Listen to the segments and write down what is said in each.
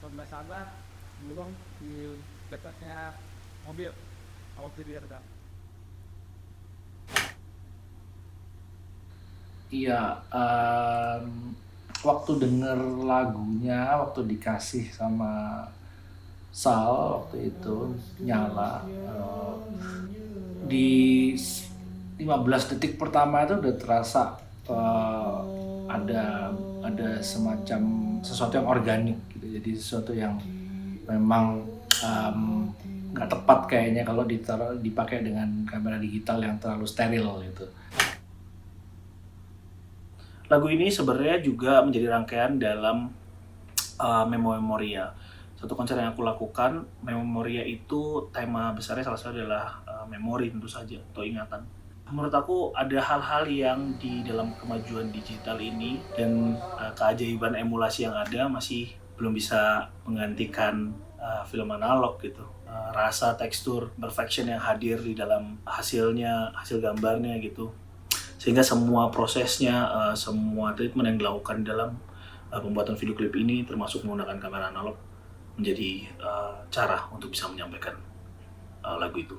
pembahasan belum di depannya mobil waktu dia redam. Iya, waktu denger lagunya, waktu dikasih sama Sal waktu itu nyala, di 15 detik pertama itu udah terasa ada semacam sesuatu yang organik gitu, jadi sesuatu yang memang nggak tepat kayaknya kalau dipakai dengan kamera digital yang terlalu steril gitu. Lagu ini sebenarnya juga menjadi rangkaian dalam Memoria. Satu konser yang aku lakukan, Memoria itu tema besarnya salah satu adalah memori tentu saja, atau ingatan. Menurut aku ada hal-hal yang di dalam kemajuan digital ini dan keajaiban emulasi yang ada masih belum bisa menggantikan film analog gitu. Rasa, tekstur, perfection yang hadir di dalam hasilnya, hasil gambarnya gitu. Sehingga semua prosesnya, semua treatment yang dilakukan dalam pembuatan video klip ini termasuk menggunakan kamera analog menjadi cara untuk bisa menyampaikan lagu itu.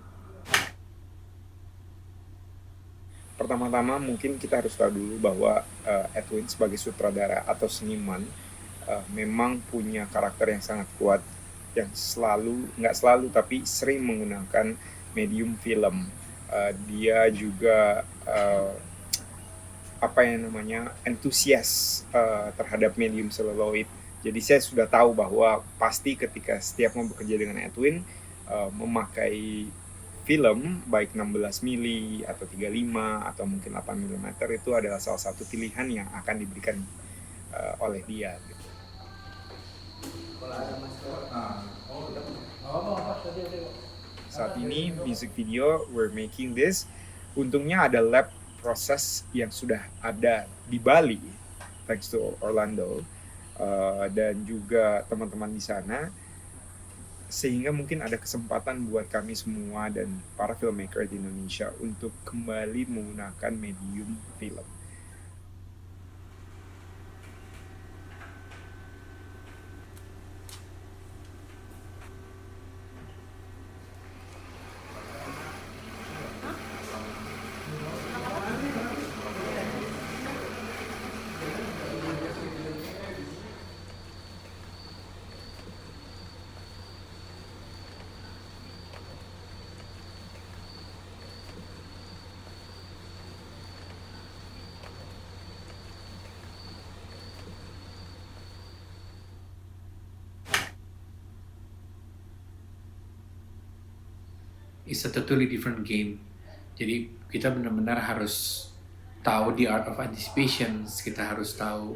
Pertama-tama mungkin kita harus tahu dulu bahwa Edwin sebagai sutradara atau seniman memang punya karakter yang sangat kuat, yang nggak selalu tapi sering menggunakan medium film. Dia juga antusias terhadap medium celluloid. Jadi saya sudah tahu bahwa pasti ketika setiap mau bekerja dengan Edwin memakai film baik 16 mili atau 35 atau mungkin 8 mm itu adalah salah satu pilihan yang akan diberikan oleh dia gitu. Saat ini music video we're making this, untungnya ada lab proses yang sudah ada di Bali thanks to Orlando dan juga teman-teman di sana, sehingga mungkin ada kesempatan buat kami semua dan para filmmaker di Indonesia untuk kembali menggunakan medium film. It's a totally different game. Jadi kita benar-benar harus tahu the art of anticipation. Kita harus tahu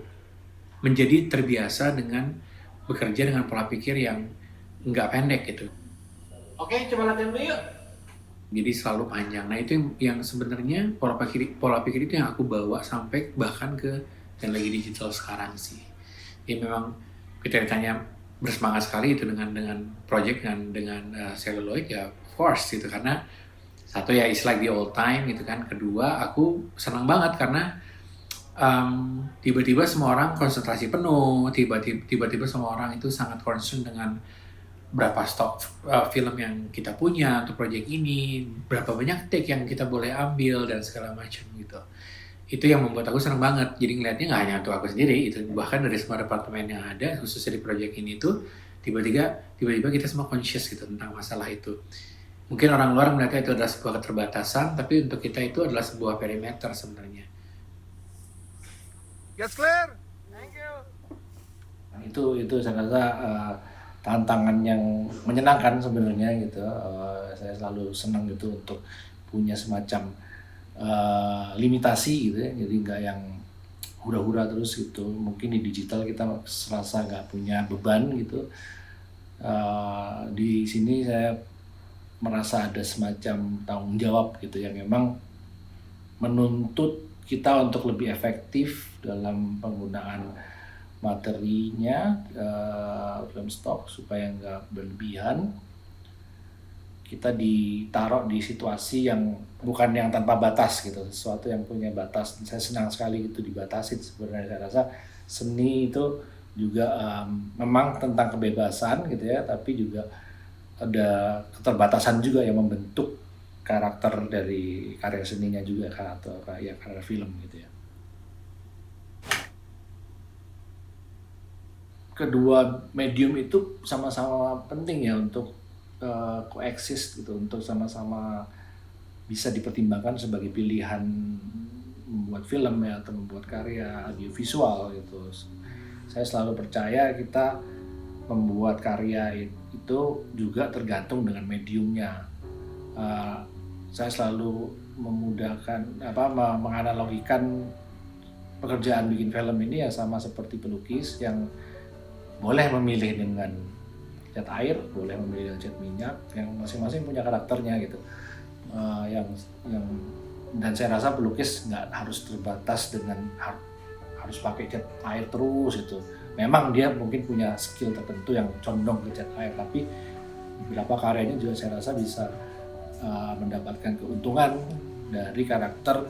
menjadi terbiasa dengan bekerja dengan pola pikir yang nggak pendek gitu. Oke, coba latihan dulu yuk. Jadi selalu panjang. Nah itu yang sebenarnya pola pikir itu yang aku bawa sampai bahkan ke teknologi digital sekarang sih. Ya memang kita ditanya bersemangat sekali itu dengan project dengan celluloid ya, of course gitu, karena satu ya it's like the old time gitu kan. Kedua aku senang banget karena tiba-tiba semua orang konsentrasi penuh, tiba-tiba semua orang itu sangat concern dengan berapa stok film yang kita punya untuk project ini, berapa banyak take yang kita boleh ambil dan segala macam gitu. Itu yang membuat aku senang banget. Jadi ngeliatnya nggak hanya untuk aku sendiri, itu bahkan dari semua departemen yang ada, khususnya di project ini tuh tiba-tiba kita semua conscious gitu tentang masalah itu. Mungkin orang luar melihatnya itu adalah sebuah keterbatasan, tapi untuk kita itu adalah sebuah perimeter sebenarnya. Gas clear. Thank you. Nah, itu saya rasa tantangan yang menyenangkan sebenarnya gitu. Saya selalu senang gitu untuk punya semacam limitasi gitu ya, jadi nggak yang hura-hura terus gitu. Mungkin di digital kita serasa nggak punya beban gitu. Di sini saya merasa ada semacam tanggung jawab gitu yang memang menuntut kita untuk lebih efektif dalam penggunaan materinya, film stock, supaya nggak berlebihan. Kita ditaruh di situasi yang bukan yang tanpa batas gitu, sesuatu yang punya batas. Saya senang sekali itu dibatasin sebenarnya. Saya rasa seni itu juga memang tentang kebebasan gitu ya, tapi juga ada keterbatasan juga yang membentuk karakter dari karya seninya juga kan, atau kayak karya film gitu ya. Kedua medium itu sama-sama penting ya untuk coexist gitu, untuk sama-sama bisa dipertimbangkan sebagai pilihan membuat film ya, atau membuat karya audiovisual gitu. Saya selalu percaya kita membuat karya itu juga tergantung dengan mediumnya. Saya selalu memudahkan menganalogikan pekerjaan bikin film ini ya sama seperti pelukis yang boleh memilih dengan cat air, boleh memilih dengan cat minyak, yang masing-masing punya karakternya gitu. Yang dan saya rasa pelukis nggak harus terbatas dengan harus pakai cat air terus gitu. Memang dia mungkin punya skill tertentu yang condong ke cat air, tapi beberapa karyanya juga saya rasa bisa mendapatkan keuntungan dari karakter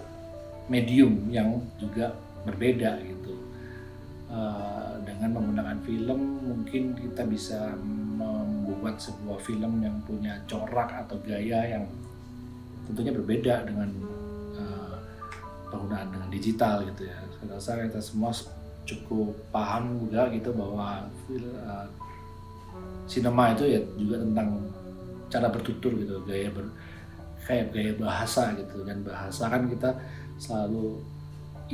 medium yang juga berbeda gitu. Dengan menggunakan film mungkin kita bisa membuat sebuah film yang punya corak atau gaya yang tentunya berbeda dengan penggunaan dengan digital gitu ya. Saya rasa kita semua cukup paham juga gitu bahwa sinema itu ya juga tentang cara bertutur gitu, kayak gaya bahasa gitu, dan bahasa kan kita selalu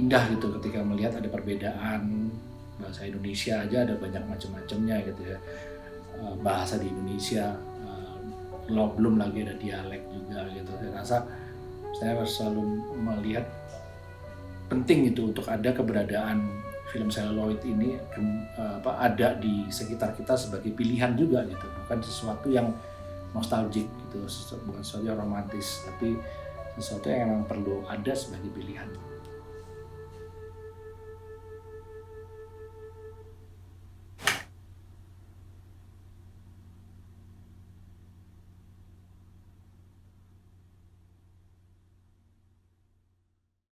indah gitu ketika melihat ada perbedaan. Bahasa Indonesia aja ada banyak macam-macamnya gitu ya, bahasa di Indonesia, belum lagi ada dialek juga gitu. Saya rasa saya selalu melihat penting itu untuk ada keberadaan film seluloid ini ada di sekitar kita sebagai pilihan juga gitu, bukan sesuatu yang nostalgic gitu, bukan sesuatu yang romantis, tapi sesuatu yang memang perlu ada sebagai pilihan.